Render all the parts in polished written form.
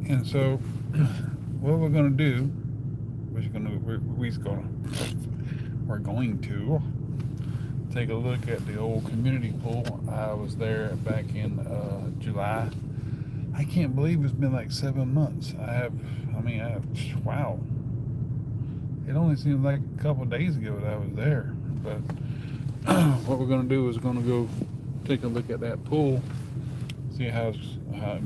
And so, what we're gonna do, we're going to take a look at the old community pool. I was there back in July. I can't believe it's been like 7 months. Wow. It only seems like a couple of days ago that I was there. But what we're going to do is going to go take a look at that pool, see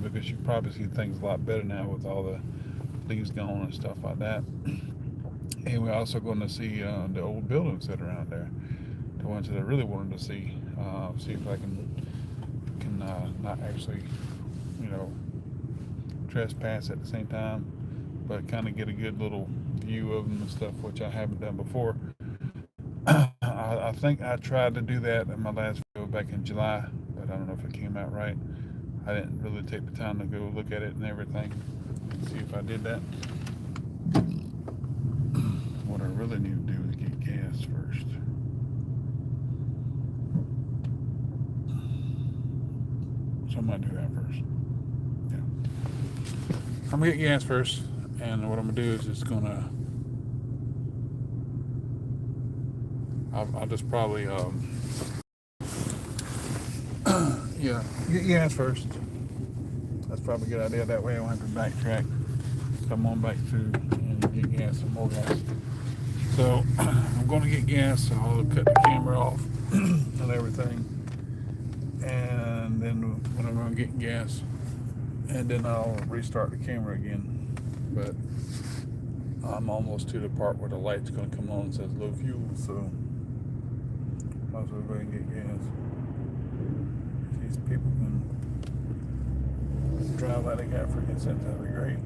because you probably see things a lot better now with all the leaves gone and stuff like that. And we're also going to see the old buildings that are around there, the ones that I really wanted to see. See if I can not actually, you know, trespass at the same time, but kind of get a good little view of them and stuff, which I haven't done before. I think I tried to do that in my last video back in July, but I don't know if it came out right. I didn't really take the time to go look at it and everything and see if I did that. What I really need to do is get gas first. So I'm gonna do that first. Yeah. I'm gonna get gas first, and what I'm gonna do is just gonna I'll just probably yeah, get gas first. That's probably a good idea. That way I don't have to backtrack, come on back through and get gas, some more gas. So I'm going to get gas. So I'll cut the camera off and everything, and then when I'm going to get gas, and then I'll restart the camera again. But I'm almost to the part where the light's going to come on and says low fuel, so might as well go ahead and get gas. These people can drive like they got freaking sense. That'd be great.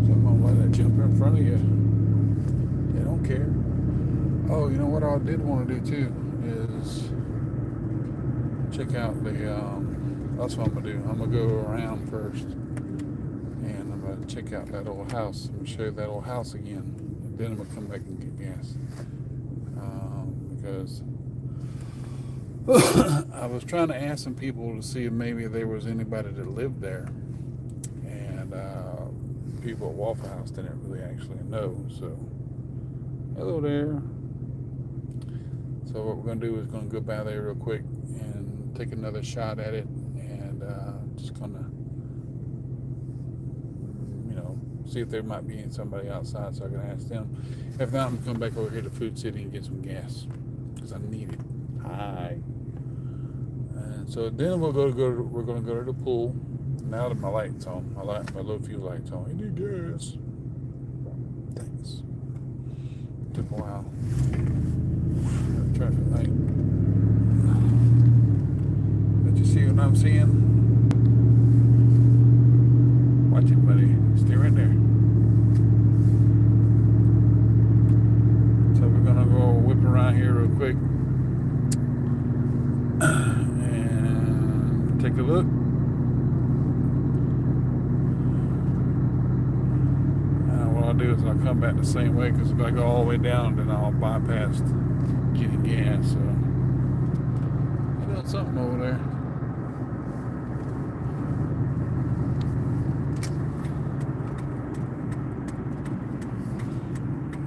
Someone let that jump in front of you. They don't care. Oh, you know what I did want to do too is check out the. That's what I'm gonna do. I'm gonna go around first, and I'm gonna check out that old house. I'm gonna show you that old house again, and then I'm gonna come back and get gas. Because I was trying to ask some people to see if maybe there was anybody that lived there, and people at Waffle House didn't really actually know. So, hello there. So what we're gonna do is gonna go by there real quick and take another shot at it, and just gonna, see if there might be somebody outside, so I can ask them. If not, I'm gonna come back over here to Food City and get some gas because I need it. Hi. And so then we're gonna go to the pool. Now that my light's on, my low fuel light's on. I need gas. Thanks. Took a while. Traffic light. But you see what I'm seeing? Watch it, buddy. Stay right there. So we're gonna go whip around here real quick and take a look. What I'll do is I'll come back the same way, because if I go all the way down, then I'll bypass getting gas. So I'm doing something over there.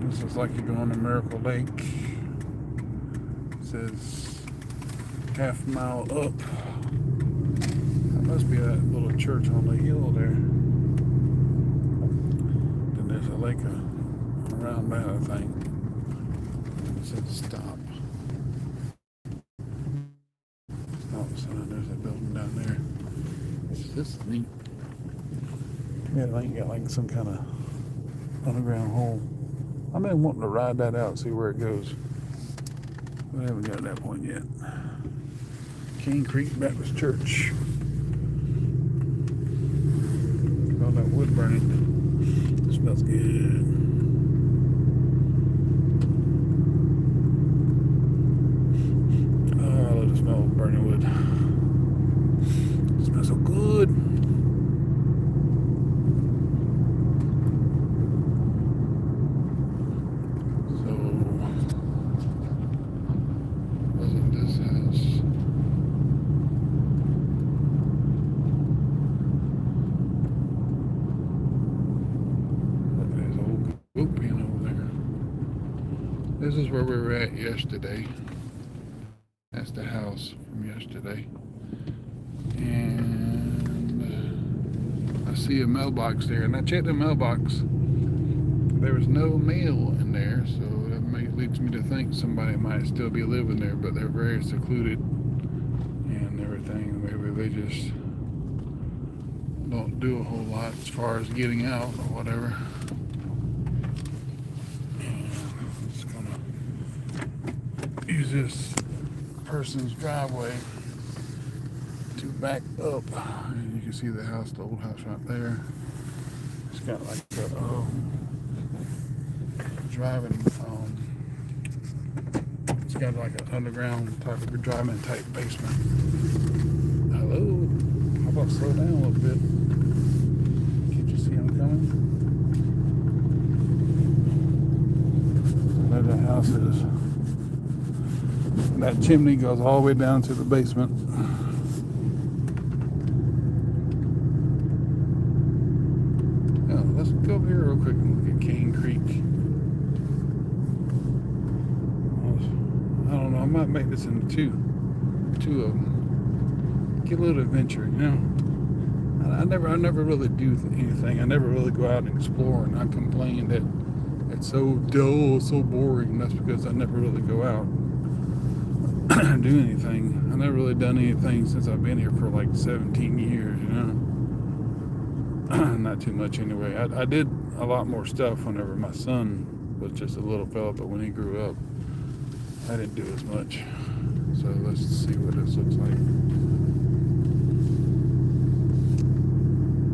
This is like you're going to Miracle Lake. It says half mile up. That must be that little church on the hill there. Then there's a lake around that, I think. It says stop. Stop sign. There's that building down there. This is neat. Yeah, I think got like some kind of underground hole. I've been wanting to ride that out, see where it goes. But I haven't got to that point yet. King Creek Baptist Church. All that wood burning. It smells good. Oh, I love the smell of burning wood. It smells so good. Whooping over there. This is where we were at yesterday. That's the house from yesterday. And I see a mailbox there, and I checked the mailbox. There was no mail in there, so that leads me to think somebody might still be living there, but they're very secluded and everything. Maybe they just don't do a whole lot as far as getting out or whatever. And I'm just gonna use this person's driveway to back up, and you can see the house, the old house right there. It's got like a driving, it's got like an underground type of driving type basement. Hello, how about slow down a little bit? Can't you see him coming? There the house is. That chimney goes all the way down to the basement. Now, let's go over here real quick and look at Cane Creek. I don't know, I might make this into two of them. Get a little adventure, you know. I never really do anything. I never really go out and explore, and I complain that it's so dull, so boring. That's because I never really go out and do anything. I've never really done anything since I've been here for like 17 years, you know. Not too much anyway. I did a lot more stuff whenever my son was just a little fella, but when he grew up, I didn't do as much. So let's see what this looks like.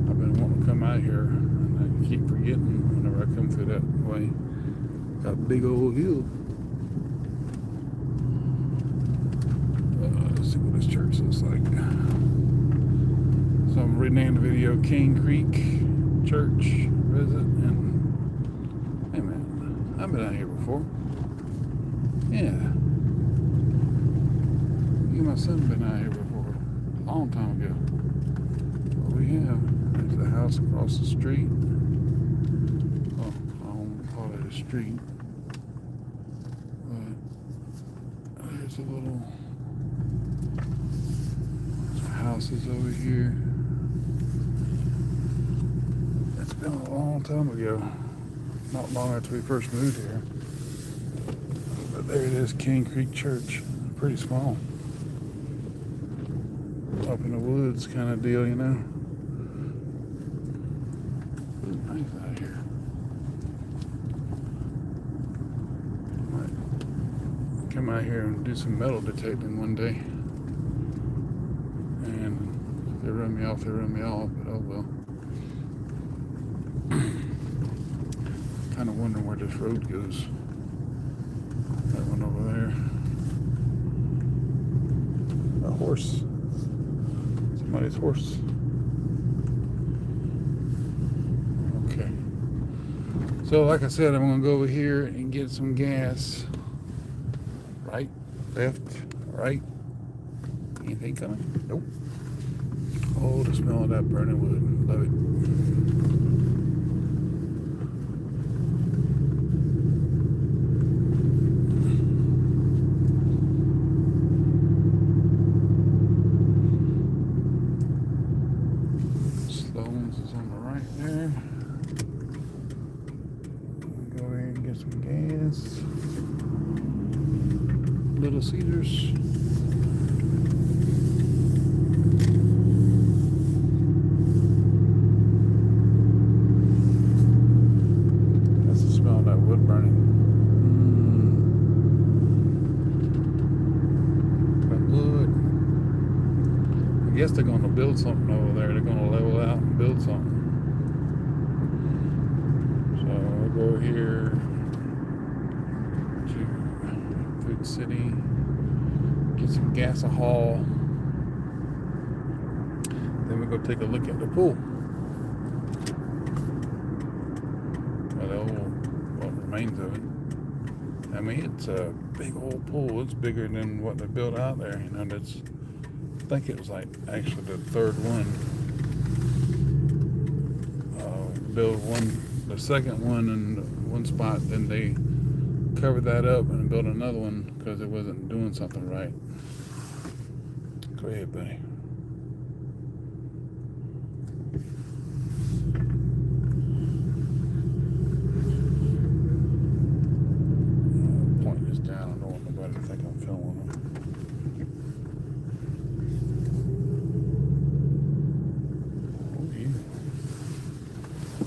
I've been wanting to come out here, and I keep forgetting whenever I come through that way. Got a big old hill. Let's see what this church looks like. So I'm renamed the video Cane Creek Church Visit. And hey man, I've been out here before. Yeah. Me and my son been out here before. A long time ago. What we have, there's the house across the street. Well, I don't want to call it a street. But there's a little houses over here. It's been a long time ago. Not long after we first moved here. But there it is, Cane Creek Church. Pretty small. Up in the woods kind of deal, you know. Ooh, nice out here. Might come out here and do some metal detecting one day. And if they run me off, they run me off, but oh well. Kind of wondering where this road goes. That one over there. A horse. Somebody's horse. Okay. So like I said, I'm going to go over here and get some gas. Right, left, right. Anything coming? Nope. Oh, the smell of that burning wood. Love it. Sloan's is on the right there. We'll go ahead and get some gas. Little Caesars. I guess they're going to build something over there. They're going to level out and build something. So I'll go here to Food City, get some gasohol. Then we'll go take a look at the pool. Well, what remains of it. I mean, it's a big old pool. It's bigger than what they built out there. You know, that's. I think it was like actually the third one. Built one the second one in one spot, then they covered that up and built another one because it wasn't doing something right. Go ahead, buddy. Point this down. I don't want nobody to think I'm filming them.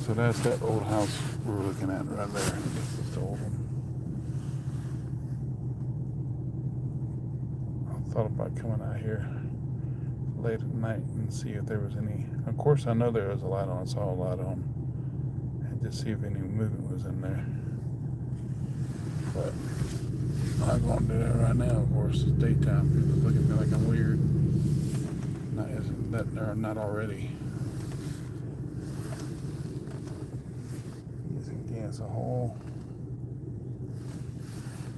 So that's that old house we're looking at right there. This is the old one. I thought about coming out here late at night and see if there was any. Of course, I know there was a light on. I saw a light on, and just see if any movement was in there. But I'm not going to do that right now. Of course, it's daytime. People look at me like I'm weird. Not already. Using gas a hole,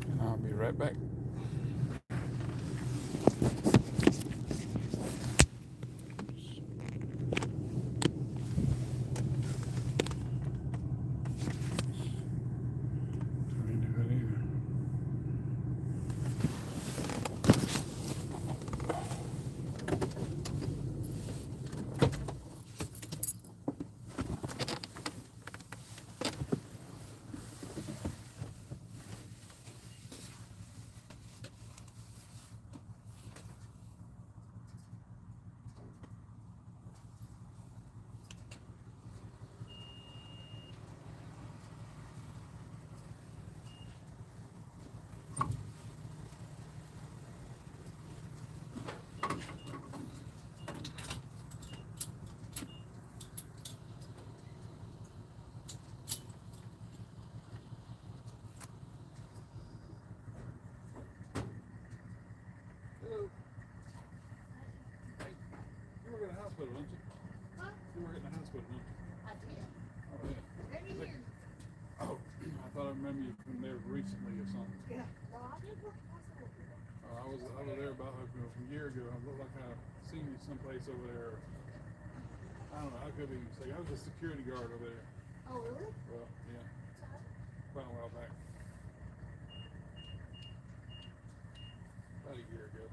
and I'll be right back. Hospital, don't you? Huh? You work at the hospital, don't you? I did. Oh, yeah. Many years. Oh, I thought I remember you from there recently or something. Yeah. Well, I did work at the hospital before. Oh, I was there about from a year ago. I looked like I seen you someplace over there. I don't know. I could be mistaken. I was a security guard over there. Oh, really? Well, yeah. Quite a while back. About a year ago.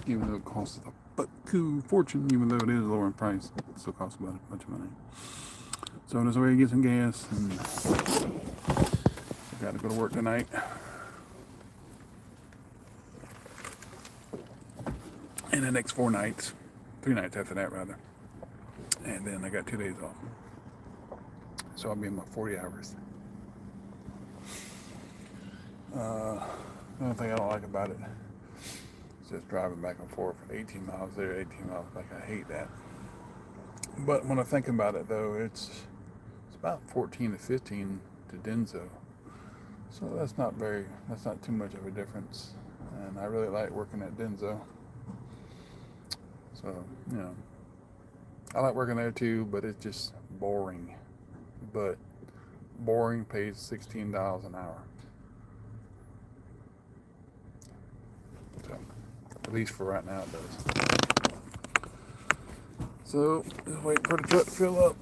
Even though it costs a buku fortune, even though it is lower in price, it still costs about a bunch of money. So on his way to get some gas, and I got to go to work tonight. And the next 3 nights after that rather. And then I got 2 days off. So I'll be in my 40 hours. The only thing I don't like about it, just driving back and forth 18 miles there, 18 miles back. I hate that. But when I think about it though, it's about 14 to 15 to Denso. So that's not too much of a difference. And I really like working at Denso. So, I like working there too, but it's just boring. But boring pays $16 an hour. So, at least for right now it does. So, just waiting for the truck to fill up.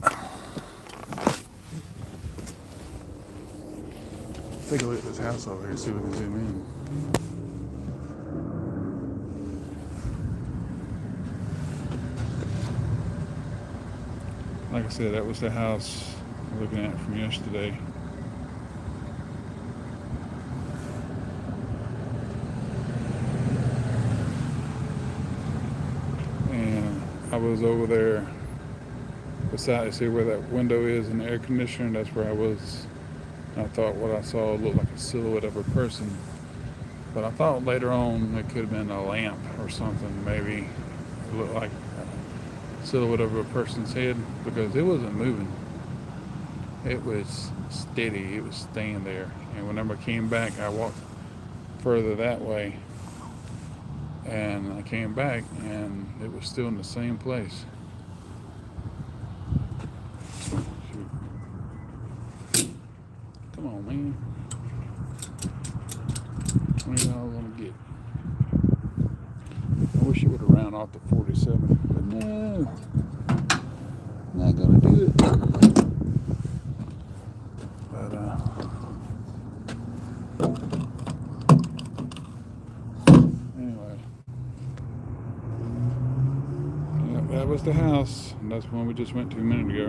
Take a look at this house over here, see if we can zoom in. Like I said, that was the house I'm looking at from yesterday. I was over there beside, see where that window is in the air conditioner. That's where I was. I thought what I saw looked like a silhouette of a person, but I thought later on it could have been a lamp or something. Maybe it looked like a silhouette of a person's head because it wasn't moving. It was steady. It was staying there. And whenever I came back, I walked further that way, and I came back, and it was still in the same place. Come on, man. $20 on a get. I wish it would have round off the 47, but no, not gonna do it. But anyway, yeah, that was the house, and that's one we just went to a minute ago.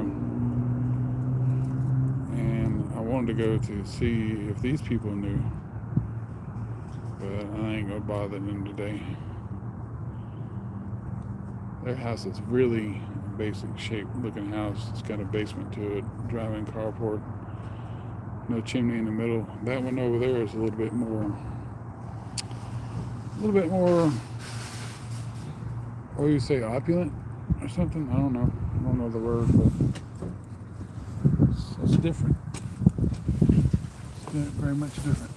And I wanted to go to see if these people knew, but I ain't gonna bother them today. Their house is really basic shape looking house. It's got a basement to it, drive-in carport, no chimney in the middle. That one over there is a little bit more, what do you say, opulent or something? I don't know the word, but it's different. It's very much different.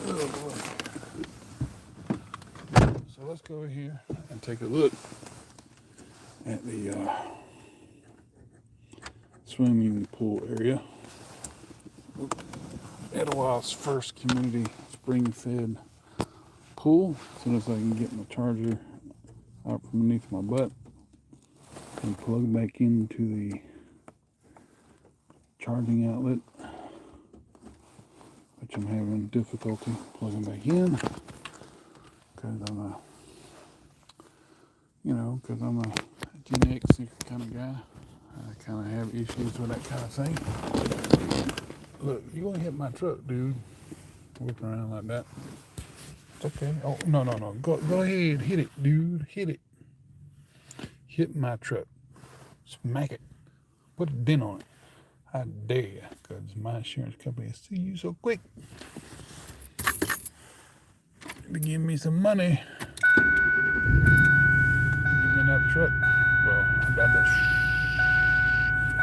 Oh boy. So let's go over here and take a look at the swimming pool area. Etowah's first community spring-fed pool. As soon as I can get my charger out from beneath my butt and plug back into the charging outlet, which I'm having difficulty plugging back in because I'm a Gen X kind of guy. I kind of have issues with that kind of thing. Look, you gonna hit my truck, dude. Whipping around like that. It's okay. Oh, no. Go ahead. Hit it, dude. Hit it. Hit my truck. Smack it. Put a dent on it. I dare you, because my insurance company will see you so quick to give me some money. Give me another truck. Well, I'm about to.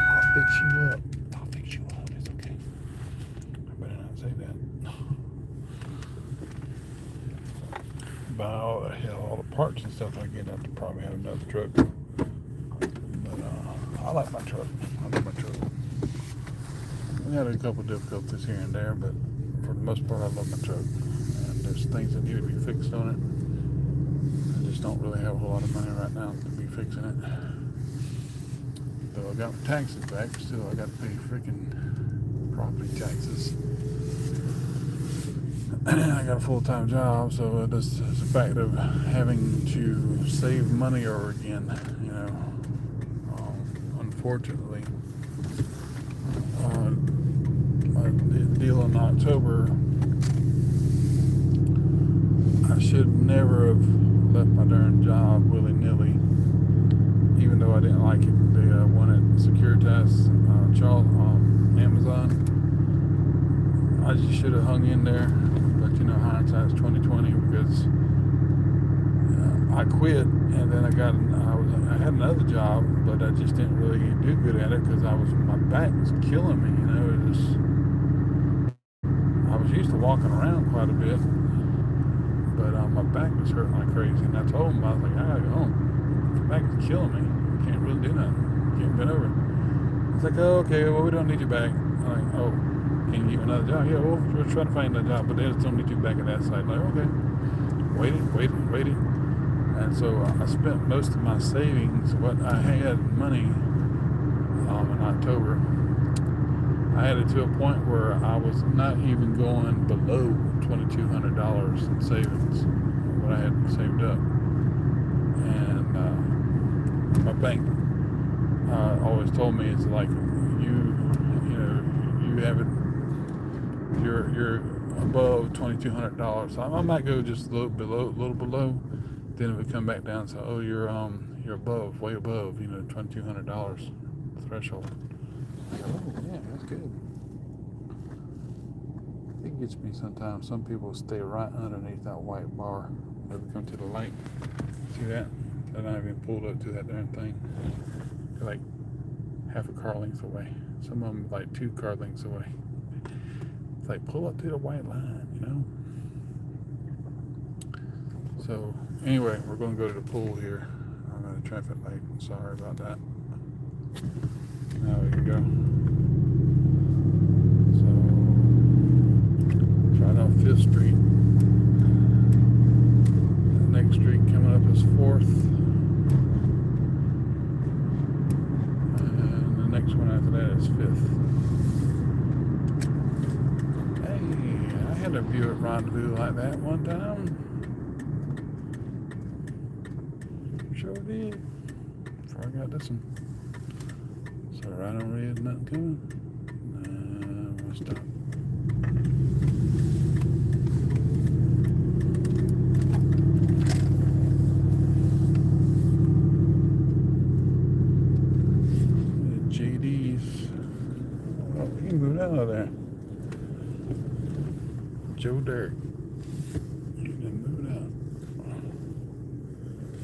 I'll fix you up. It's okay. I better not say that. Buy all the parts and stuff I get, I have to probably have another truck. But I like my truck. We had a couple of difficulties here and there, but for the most part, I love my truck. And there's things that need to be fixed on it. I just don't really have a whole lot of money right now to be fixing it. Though I got my taxes back, still I got to pay freaking property taxes. I got a full-time job, so it's a fact of having to save money over again, unfortunately. My deal in October, I should never have left my darn job willy-nilly, even though I didn't like it. The one at Securitas, Charles, Amazon, I just should have hung in there. But hindsight's 2020 because I quit, and then I had another job, but I just didn't really do good at it because my back was killing me. I was used to walking around quite a bit, but my back was hurting like crazy. And I told him, I was like, I gotta go home. My back is killing me. I can't really do nothing. Can't bend over. It's like, oh, okay, well, we don't need you back. I'm like, oh, can you get another job? Yeah, well, we're trying to find another job, but they just don't need you back at that site. Like, okay. Waited. And so I spent most of my savings, what I had money in October. I had it to a point where I was not even going below $2,200 in savings, what I had saved up. And my bank always told me, it's like, you have it, you're above $2,200. So I might go just a little below, Then it would come back down and say, oh, you're above, way above, $2,200 threshold. Oh, yeah, that's good. It gets me sometimes. Some people stay right underneath that white bar. They come to the light. See that? They're not even pulled up to that darn thing. They're like half a car length away. Some of them like 2 car lengths away. It's like, pull up to the white line, So, anyway, we're going to go to the pool here. I'm at a traffic light. Sorry about that. Now we can go. So, right off 5th Street. The next street coming up is 4th. And the next one after that is 5th. Hey, I had a Buick Rendezvous like that one time. Sure did. Before I got this one. So right on red, nothing coming. I'm gonna stop. JD's. Oh, he moved out of there. Joe Dirt. He done moved out.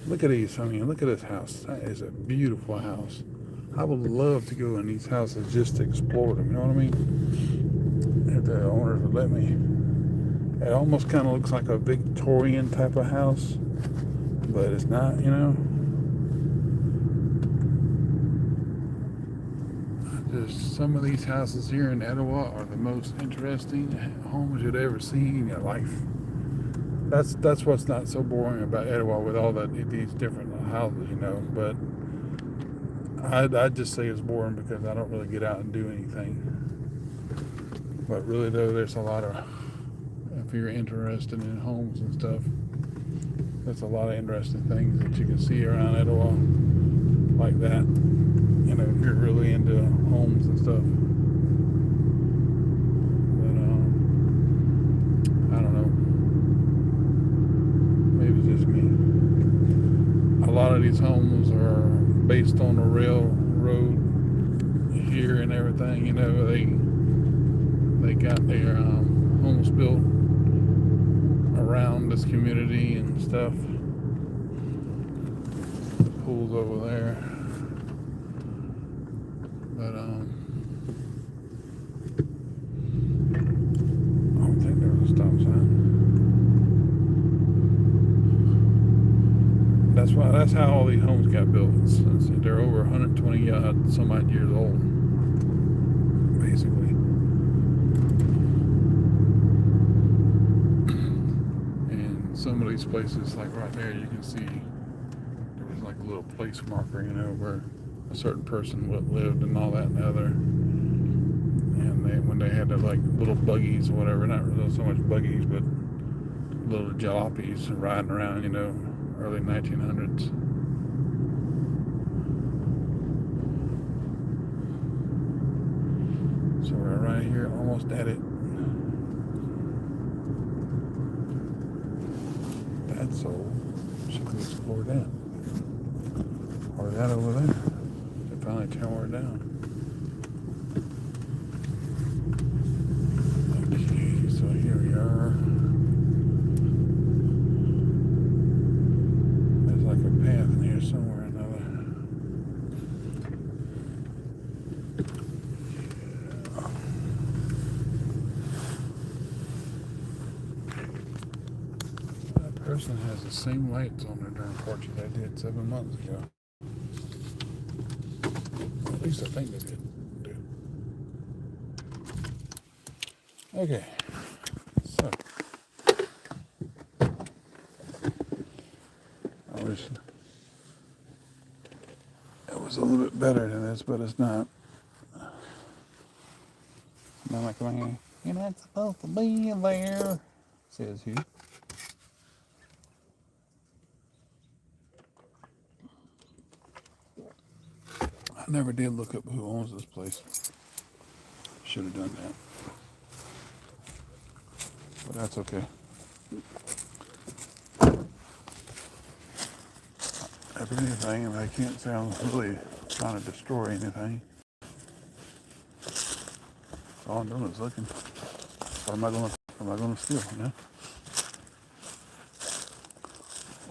Look at these, look at this house. That is a beautiful house. I would love to go in these houses just to explore them, you know what I mean? If the owners would let me. It almost kind of looks like a Victorian type of house, but it's not, Just some of these houses here in Etowah are the most interesting homes you'd ever see in your life. That's what's not so boring about Etowah with all these different houses, But I'd just say it's boring because I don't really get out and do anything. But really, though, there's a lot of, if you're interested in homes and stuff, there's a lot of interesting things that you can see around Etowah like that. If you're really into homes and stuff. But, I don't know. Maybe it's just me. A lot of these homes are based on the railroad here and everything, they got their homes built around this community and stuff. The pool's over there. But I don't think there was a stop sign. That's how all these homes got built. They're over 120 some odd years old, basically. And some of these places, like right there, you can see there was like a little place marker, where a certain person lived and all that and the other. And when they had their like little buggies or whatever, not really so much buggies, but little jalopies riding around, early 1900s. So we're right here, almost at it. That's old. Should we explore that? Or that over there? They finally tore it down. Okay, so here we are. There's like a path in here somewhere or another. That person has the same lights on their darn porch as I did 7 months ago. At least I think they did. Okay, so I wish it was a little bit better than this, but it's not. I'm like, you're not supposed to be there, says he. I never did look up who owns this place. Should have done that. But that's okay. If anything, I can't say I'm really trying to destroy anything. All I'm doing is looking. What am I gonna steal, you know?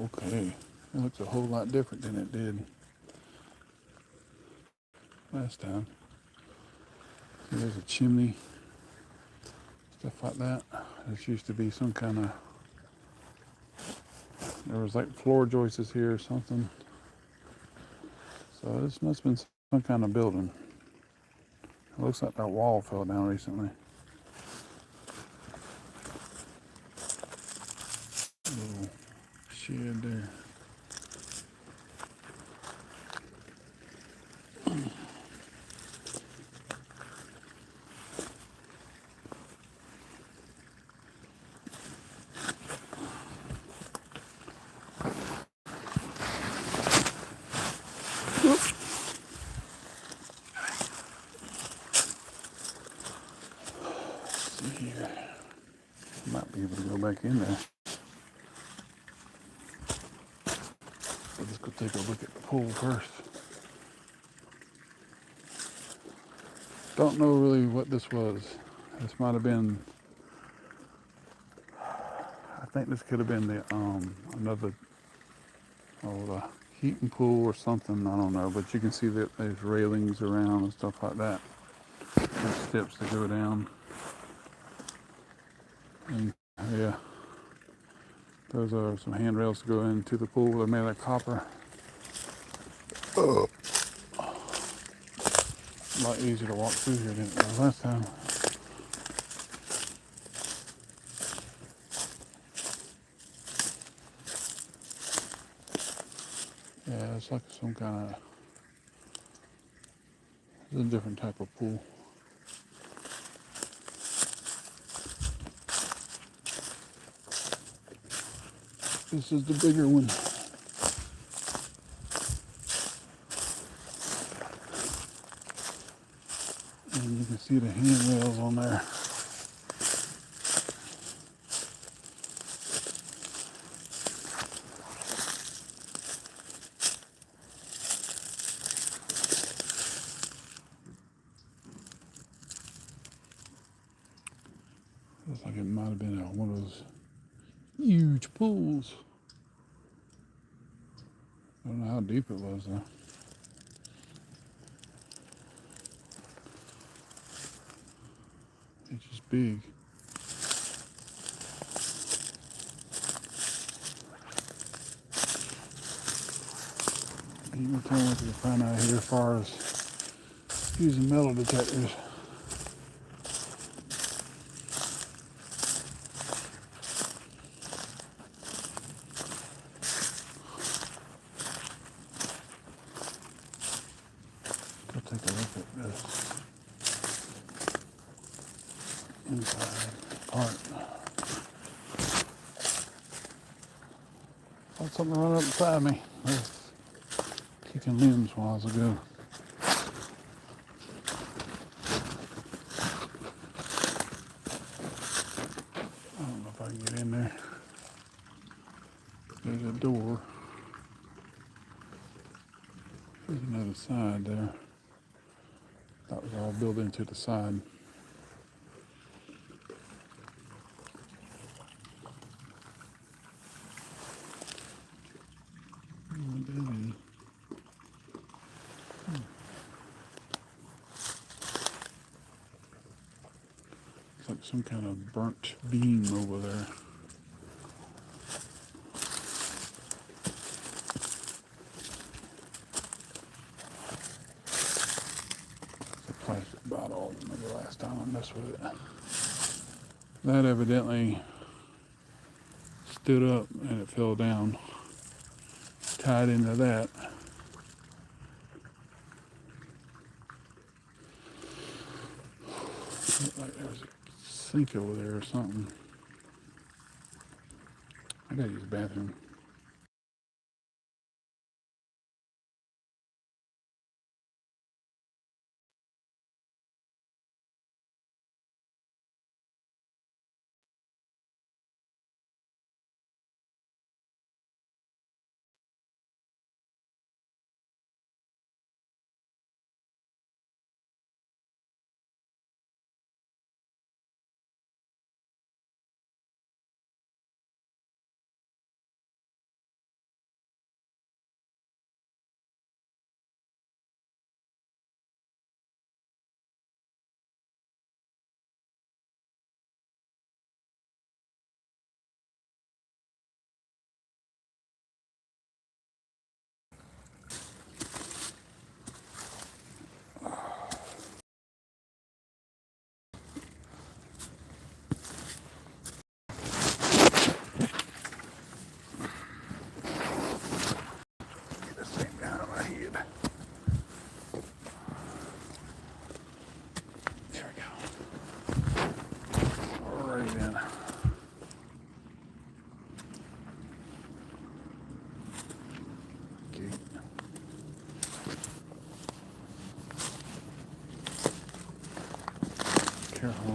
Okay. It looks a whole lot different than it did last time. See, there's a chimney, stuff like that. This used to be some kind of, there was like floor joists here or something. So this must have been some kind of building. It looks like that wall fell down recently. Little shed there. See here. Might be able to go back in there. So let's go take a look at the pool first. Don't know really what this was. This might have been, I think this could have been the another the heating pool or something. I don't know, but you can see that there's railings around and stuff like that. There's steps to go down. And yeah, those are some handrails to go into the pool. They're made of copper. Oh. A lot easier to walk through here than it was last time. Yeah, it's like some kind of, it's a different type of pool. This is the bigger one. And you can see the handrails on there. Looks like it might have been one of those huge pools. I don't know how deep it was though. It's just big. You can tell what you can find out here as far as using metal detectors. Go take a look at this inside part. Saw something run up beside me. I was kicking limbs a while ago. I don't know if I can get in there. There's a door. There's another side there. That was all built into the side. It's like some kind of burnt beam over there. It's a plastic bottle. Maybe the last time I messed with it. That evidently stood up and it fell down. Tied into that. Looked like there was a sink over there or something. I gotta use the bathroom.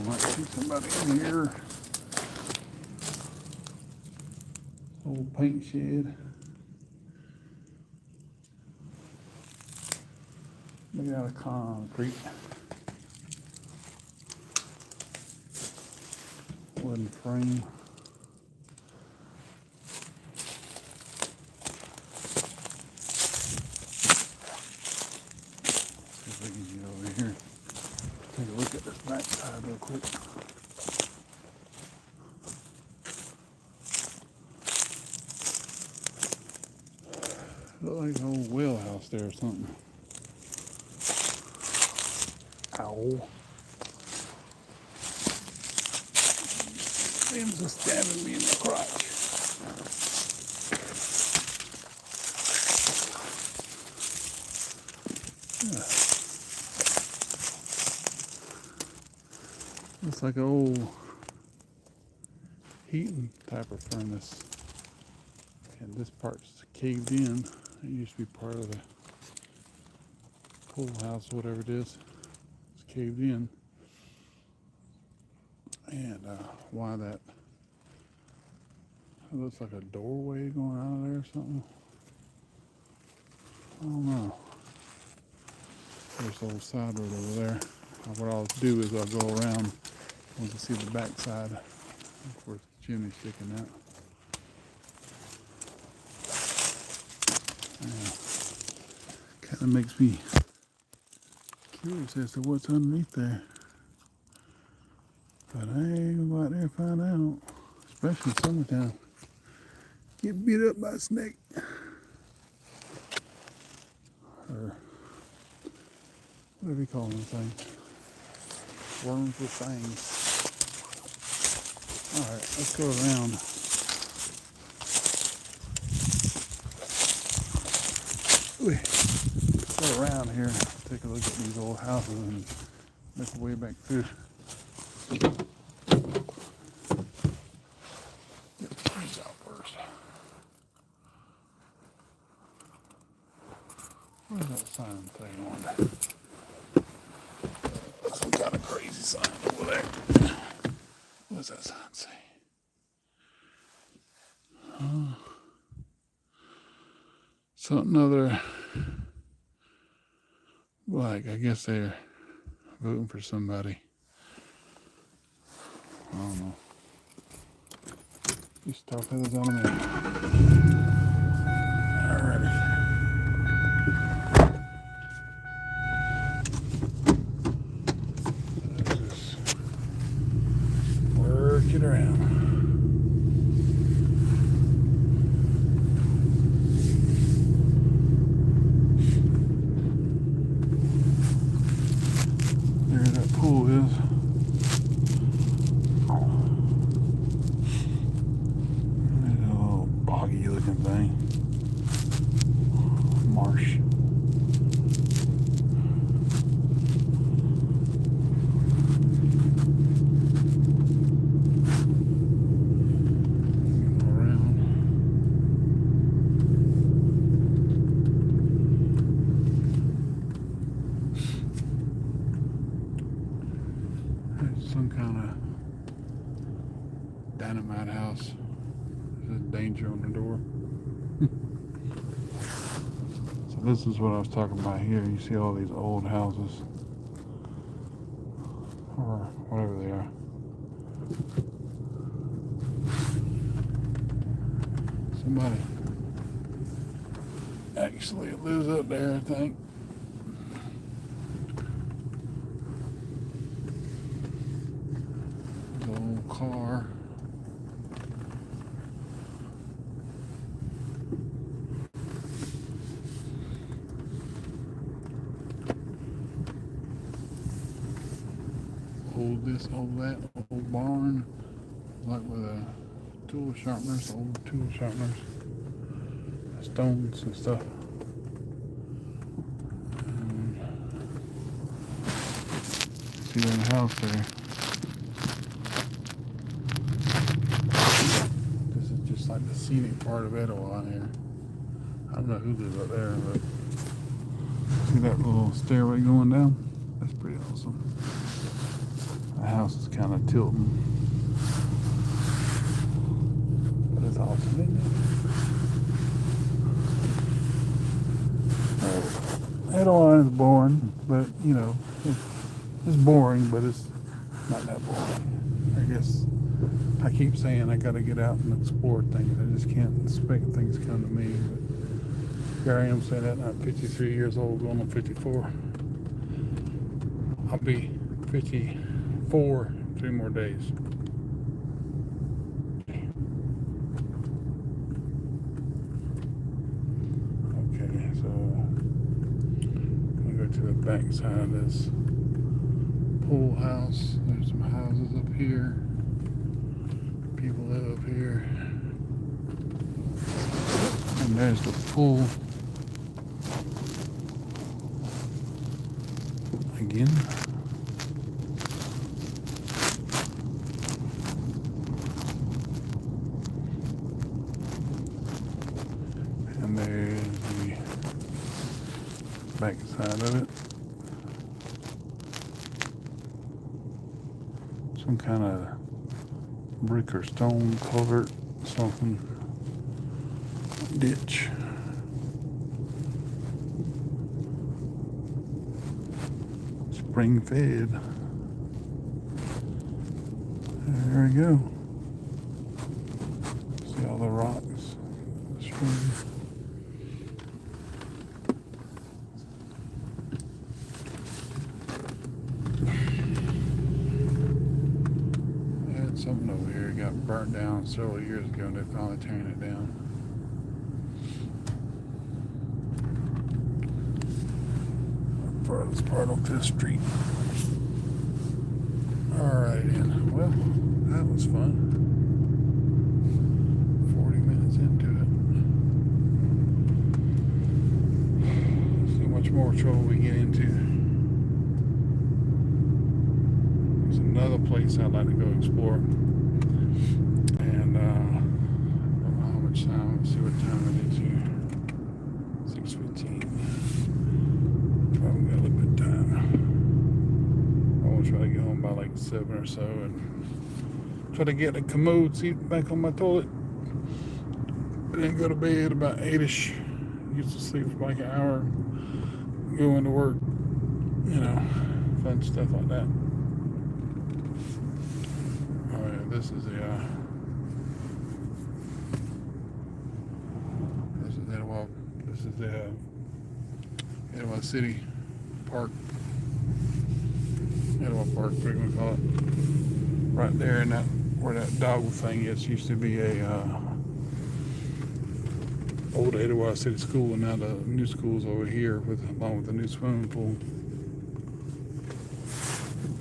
might see somebody in here. Old paint shed. Made out of concrete. Wooden frame. See if we can get over here. Take a look at this back side real quick. Look like an old well house there or something. Ow. Them's just stabbing me in the crotch. Yeah. Looks like an old heating type of furnace. And this part's caved in. It used to be part of the pool house, whatever it is. It's caved in. And why that? It looks like a doorway going out of there or something. I don't know. There's the old side road over there. What I'll do is I'll go around once I see the back side. Of course, the chimney's sticking out. Kind of makes me curious as to what's underneath there. But I ain't gonna go out there and find out. Especially in summertime. Get beat up by a snake. Or whatever you call them things. Worms with fangs. Alright, let's go around. Go around here, take a look at these old houses and make our way back through. Get the trees out first. What does that sign say on there? Some kind of crazy sign over there. What does that sign say? Something other. Like, I guess they're voting for somebody. I don't know. Just talk feathers on them. Alrighty. Let's just work it around. There that pool is. Looking thing. Marsh. Around. There's some kind of dynamite house. There's danger on the door. So this is what I was talking about here. You see all these old houses, or whatever they are. Somebody actually lives up there, I think. There's an old car. Old this, old that, old barn, like with a tool sharpeners, old tool sharpeners, stones and stuff. And see that house there. This is just like the scenic part of Etowah here. I don't know who lives up there, but see that little stairway going down? That's pretty awesome. The house is kind of tilting. But it's awesome, isn't it? Etowah is boring, but you know, it's boring, but it's not that boring. I guess I keep saying I gotta get out and explore things. I just can't expect things to come to me. But here I am saying that I'm 53 years old, going on 54. I'll be 54 3 more days. Okay, so I'm gonna go to the back side of this pool house. There's some houses up here. People live up here. And there's the pool. Again. And there's the back side of it. Some kind of brick or stone culvert, something, ditch. Spring fed. There we go. See all the rocks. Spring. They had something over here. It got burnt down several years ago and they finally tearing it down. Furthest part of this street. Alright then. Well, that was fun. 40 minutes into it. See how much more trouble we get into. There's another place I'd like to go explore. And I don't know how much time. Let's see what time it is here. 6:15. Probably got a little bit of time. I want to try to get home by like 7 or so and try to get the commode seat back on my toilet. And then go to bed about 8ish. Used to sleep for like an hour. Go into work. You know, fun stuff like that. Oh yeah, this is the Etowah. This is the Etowah City Park. Etowah Park, what are we gonna call it? Right there, in that where that dog thing is, used to be a old Etowah City School, and now the new school's over here, along with the new swimming pool.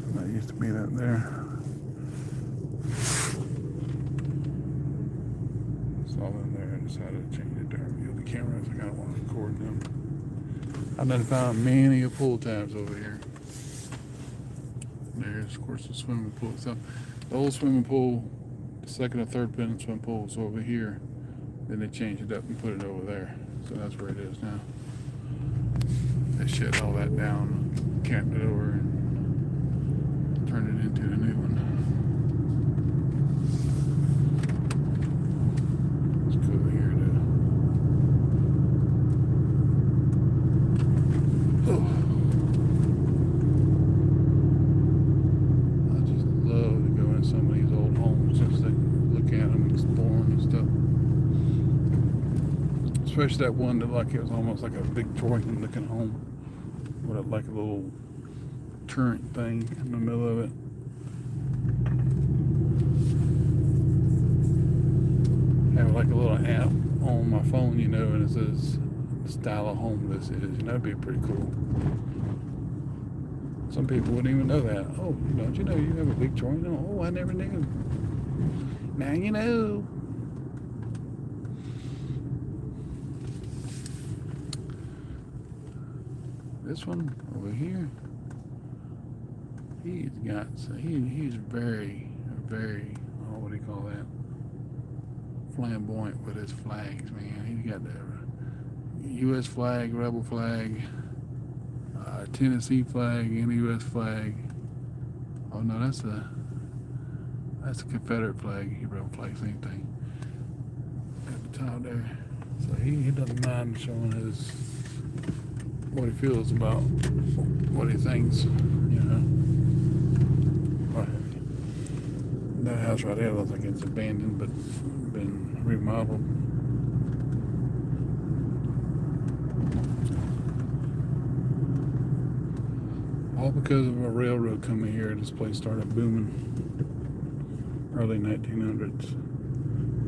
And that used to be that there. It's all in there. I decided to change the darn view of the cameras. I kind of want to record them. I've done found many pool tabs over here. There's, of course, the swimming pool itself. The old swimming pool, the second or third pin swimming pool is over here. Then they changed it up and put it over there. So that's where it is now. They shut all that down, capped it over, and turned it into a new one. It's cool here too. I just love to go in some of these old homes, just to look at them, explore them and stuff. Especially that one that like it was almost like a Victorian looking home with like a little turret thing in the middle of it. I have like a little app on my phone, you know, and it says the style of home this is. You know, that'd be pretty cool. Some people wouldn't even know that. Oh, don't you know you have a Victorian? Oh, I never knew. Now you know. This one over here, he's got, so he's very, oh, what do you call that? Flamboyant with his flags, man. He's got the U.S. flag, rebel flag, Tennessee flag, and U.S. flag, Oh no, that's a Confederate flag. He rebel flag, same thing. At the top there. So he doesn't mind showing his what he feels about what he thinks, you know. That house right there looks like it's abandoned but been remodeled. All because of a railroad coming here, this place started booming. Early 1900s.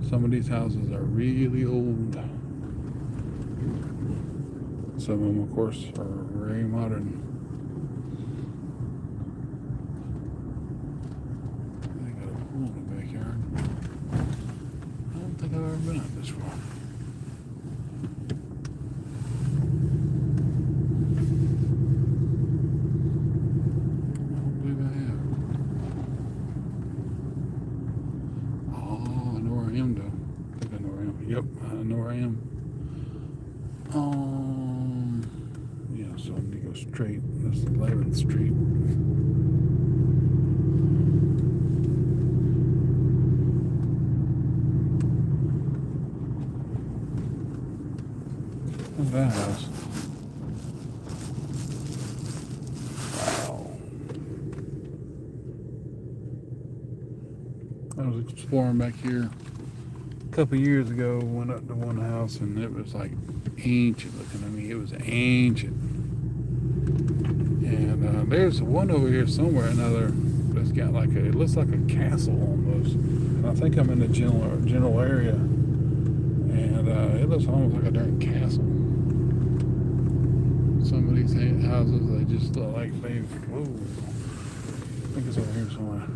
Some of these houses are really old. Some of them, of course, are very modern. They got a pool in the backyard. I don't think I've ever been out this far. I don't believe I have. Oh, I know where I am, though. I think I know where I am. Yep, I know where I am. Yeah, so I need to go straight. That's 11th Street. What's that house? Wow. I was exploring back here a couple years ago. Went up to one house and it was like ancient looking. I mean, it was ancient. And there's one over here somewhere or another that's got like it looks like a castle almost. And I think I'm in the general area. And it looks almost like a darn castle. Some of these houses, they just look like they've, whoa, I think it's over here somewhere.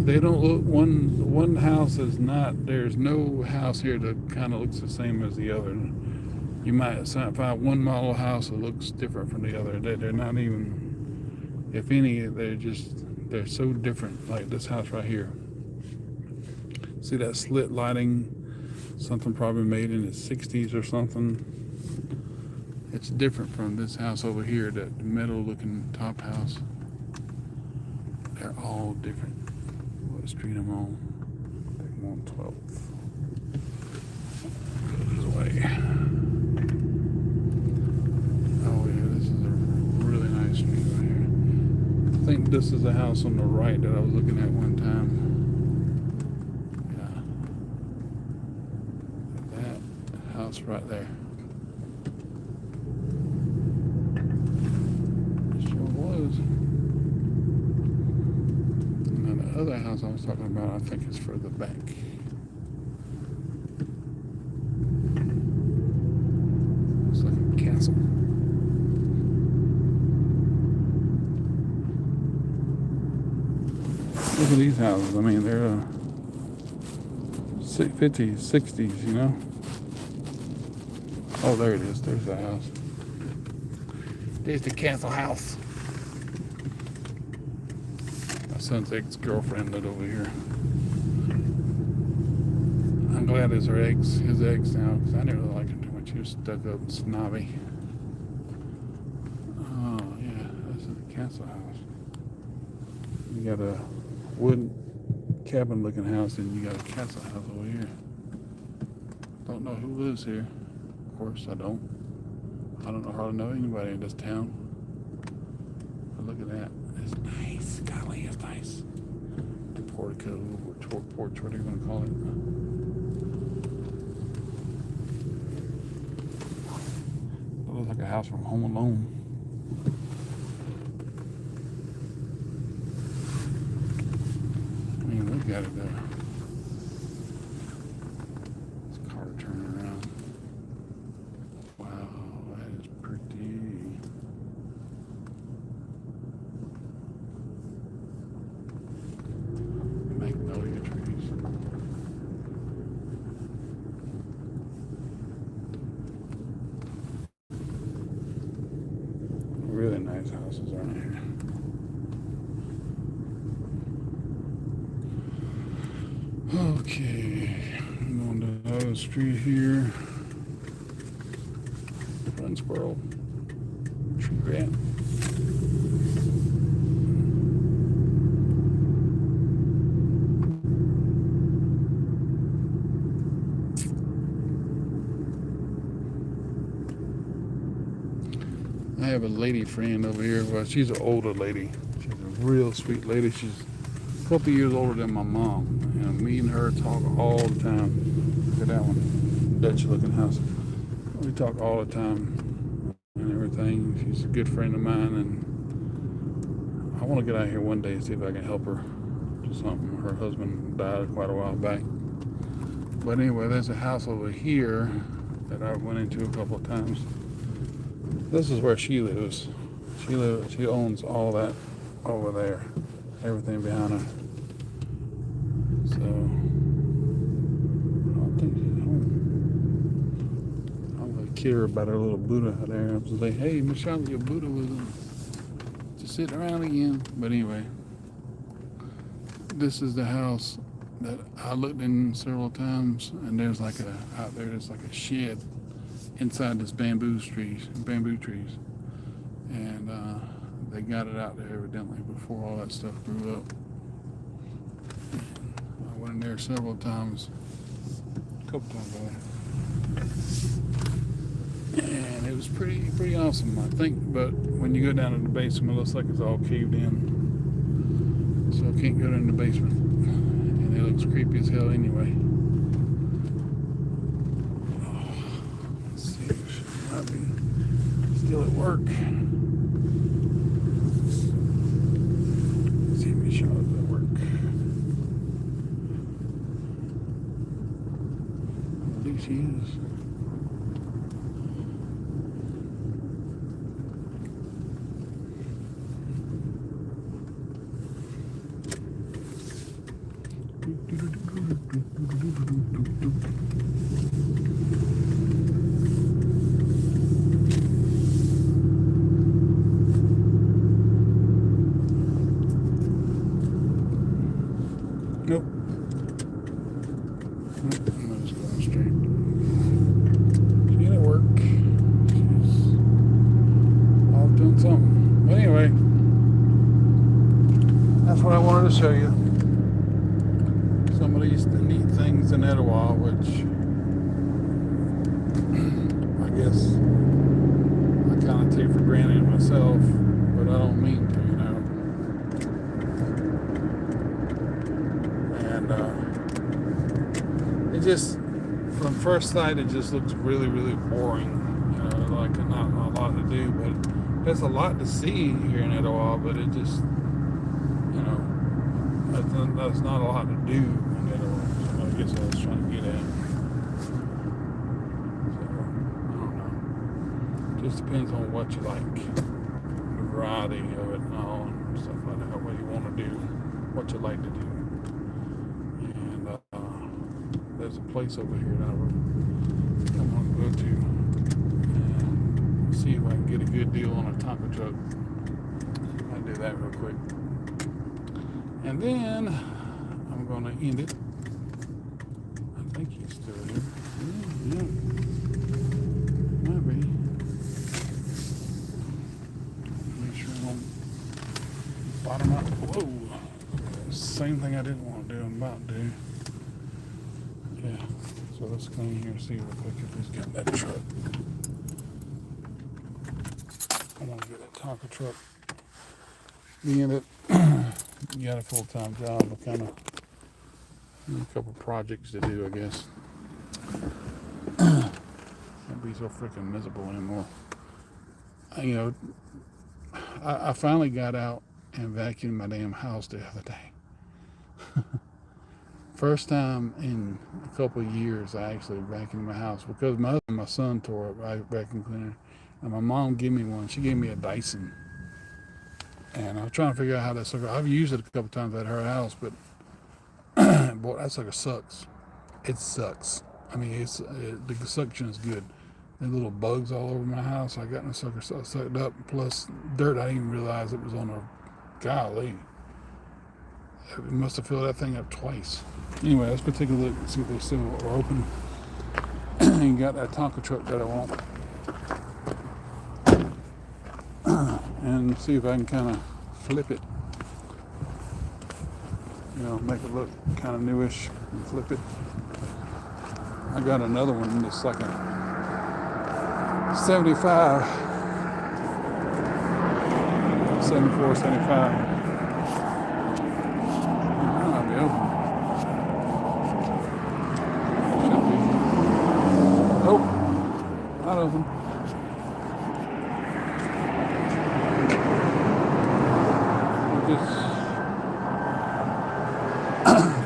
They don't look, one house is not, there's no house here that kind of looks the same as the other. You might find one model house that looks different from the other. They're not even, if any, they're so different. Like this house right here. See that slit lighting? Something probably made in the 60s or something. It's different from this house over here, that metal looking top house. They're all different. What street I'm on? I think I'm on 12th. Go this way. Oh yeah, this is a really nice street right here. I think this is the house on the right that I was looking at one time. Yeah. That house right there. The other house I was talking about, I think, is further back. It's like a castle. Look at these houses. I mean, they're 50s, 60s, you know? Oh, there it is. There's the house. There's the castle house. Son's ex-girlfriend lived over here. I'm glad it's his ex now, because I never liked him too much. He was stuck up and snobby. Oh yeah, this is the castle house. You got a wood cabin looking house, and you got a castle house over here. Don't know who lives here. Of course I don't. I don't hardly know anybody in this town. But look at that. It's nice. Golly, it's nice. The portico or porch, whatever you want to call it. It looks like a house from Home Alone. I mean, look at it there. This car turning around. Wow, that is pretty. Magnolia trees. Really nice houses around here. Okay, I'm going to the other street here. Run squirrel. Tree rat. have a lady friend over here. Well, she's an older lady. She's a real sweet lady. She's a couple years older than my mom. And me and her talk all the time. Look at that one, Dutch looking house. We talk all the time and everything. She's a good friend of mine, and I want to get out here one day and see if I can help her do something. Her husband died quite a while back. But anyway, there's a house over here that I went into a couple of times. This is where she lives. She owns all that over there, everything behind her. So I don't think she's home. I'm gonna kid her about her little Buddha out there. I was like, hey, Miss Charlotte, your Buddha was just sitting around again. But anyway, this is the house that I looked in several times, and there's like out there there's like a shed inside this bamboo trees, and they got it out there evidently before all that stuff grew up. I went in there several times, a couple times and it was pretty awesome, I think. But when you go down in the basement, it looks like it's all caved in, so I can't go down in the basement, and it looks creepy as hell anyway. Still at work. See me show up at work. I think she is. Nope. I'm just going straight. She's at work. She's off doing something. But anyway, that's what I wanted to show you. Some of these neat things in Etowah, which I guess I kind of take for granted myself, but I don't mean to, you know. It just, from first sight, it just looks really, really boring. You know, like not a lot to do, but there's a lot to see here in Etowah. But it just, you know, that's not a lot to do in Etowah. So I guess I was trying to get at. So I don't know. Just depends on what you like, the variety of it and all, and stuff like that. What you want to do, what you like to do. There's a place over here that I want to go to and see if I can get a good deal on a Tonka truck. I'll do that real quick. And then I'm going to end it. I think he's still here. Yeah. Might be. Make sure I don't bottom out. Whoa. Same thing I didn't want to do, I'm about to do. Yeah, so let's come in here and see real quick if he's got that truck. I want to get that Tonka truck. Being it, you got a full-time job, but kind of a couple projects to do, I guess. Can't be so freaking miserable anymore. You know, I finally got out and vacuumed my damn house the other day. First time in a couple of years I actually vacuumed my house, because my son tore up vacuum cleaner, and my mom gave me one. She gave me a Dyson, and I was trying to figure out how that sucker. I've used it a couple times at her house, but boy, that sucker sucks. It sucks. I mean, the suction is good. The little bugs all over my house. I got my sucker sucked up. Plus dirt. I didn't even realize it was on a. Golly. It must have filled that thing up twice. Anyway, let's go take a look and see if they still are open. And got that Tonka truck that I want. And see if I can kind of flip it. You know, make it look kind of newish and flip it. I got another one that's like a 75 74, 75. Might not be open. Should be. Nope. Not open. Just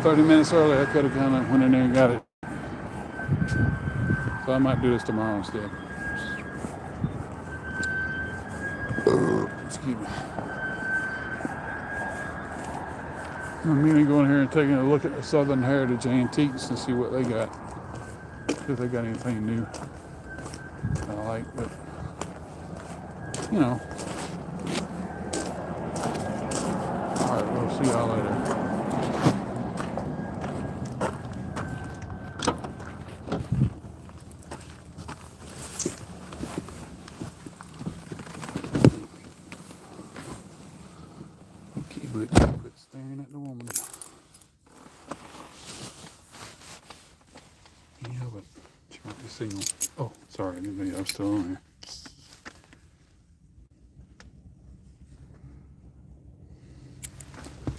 30 minutes earlier, I could have kind of went in there and got it. So I might do this tomorrow instead. Excuse me. I'm going to go in here and taking a look at the Southern Heritage Antiques and see what they got. See if they got anything new that I like, but you know. Alright, we'll see y'all later. Quit staring at the woman. Yeah, but she might be single. Oh, sorry, the video's still on here.